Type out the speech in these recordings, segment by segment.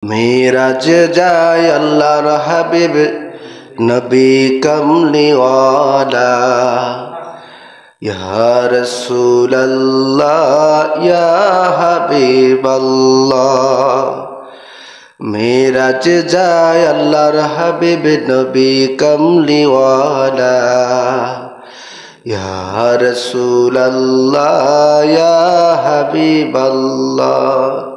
मेराज जाए अल्लाहर हबीब नबी कमली वाला या रसूल अल्लाह या हबीब अल्लाह। मेराज जाए अल्लाहर हबीब नबी कमली वाला या रसूल अल्लाह या हबीब अल्लाह।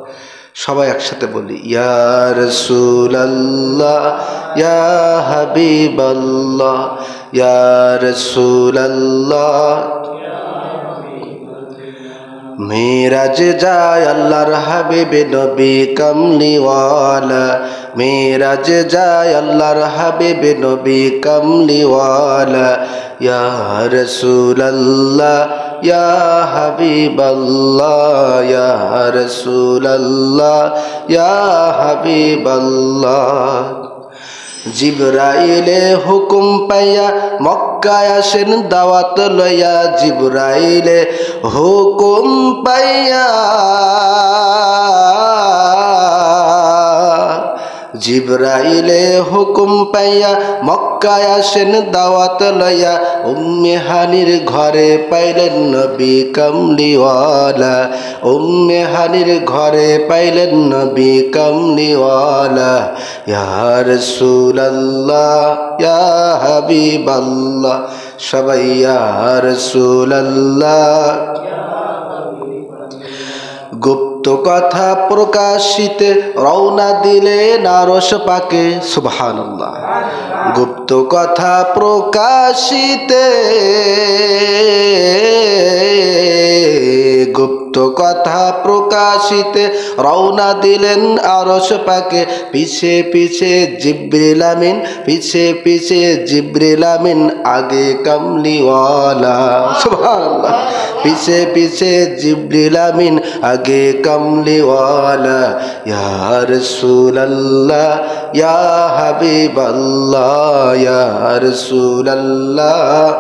সবাই একসাথে বলি ইয়া রাসূলুল্লাহ ইয়া হাবিবাল্লাহ ইয়া রাসূলুল্লাহ। মেরাজ যায় আল্লাহর হাবিব নবী কমলি ওয়ালা, মেরাজ যায় আল্লাহর হাবিব নবী কমলি ওয়ালা ইয়া রাসূলুল্লাহ ইয়া হাবিবাল্লাহ ইয়া রাসূলুল্লাহ ইয়া হাবিবাল্লাহ। জিবরাইলে হুকুম পাইয়া মক্কায় আসেন দাওয়াত লইয়া, জিবরাইলে হুকুম পাইয়া, জিবরাইলে হুকুম পাইয়া মক্কায় আসেন দাওয়াত লইয়া। উম্মে হানির ঘরে পাইলেন নবী কমলিওয়ালা, উম্মে হানির ঘরে পাইলেন নবী কমলিওয়ালা ইয়া রাসূলুল্লাহ ইয়া হাবিবাল্লাহ। সবাই ইয়া রাসূলুল্লাহ। গুপ্ত কথা প্রকাশিতে রওনা দিলেন আরশ পাকে, সুবহানাল্লাহ। গুপ্ত কথা প্রকাশিতে, গুপ্ত কথা প্রকাশিতে রওনা দিলেন আরশ পাকে। পিছে পিছে জিবরিল আমিন, পিছে পিছে জিবরিল আমিন, আগে কমলিওয়ালা, সুবহানাল্লাহ। পিছে পিছে জিবরিল আমিন, আগে কমলিওয়ালা ইয়া রাসূলুল্লাহ ইয়া হাবিবাল্লাহ ইয়া রাসূলুল্লাহ।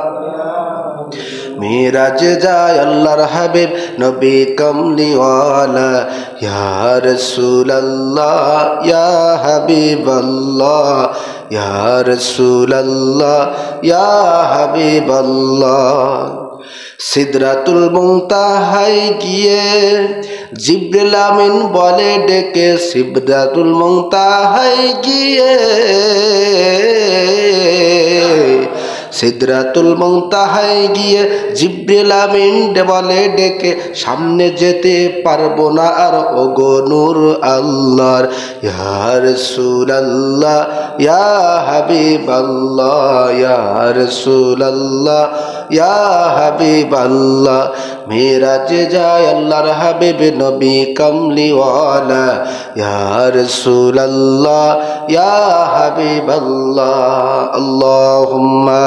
মেরাজ যায় আল্লাহর হাবিব নবী কমলিওয়ালা ইয়া রাসূলুল্লাহ ইয়া হাবিবাল্লাহ ইয়া রাসূলুল্লাহ ইয়া হাবিবাল্লাহ। সিদরাতুল মুনতাহায় গিয়ে জিবরিল আমিন বলে ডেকে, সিদরাতুল মুনতাহায় গিয়ে, সিদরাতুল মুনতাহায় গিয়ে জিবরিল আমিন বলে ডেকে, সামনে যেতে পারবো না আর ওগো নূর আল্লাহর ইয়া রাসূলুল্লাহ ইয়া হাবিবাল্লাহ ইয়া রাসূলুল্লাহ ইয়া হাবিবাল্লাহ। মেরাজ যায় আল্লাহর হাবিব নবী কমলিওয়ালা ইয়া রাসূলুল্লাহ ইয়া হাবিবাল্লাহ। আল্লাহুম্মা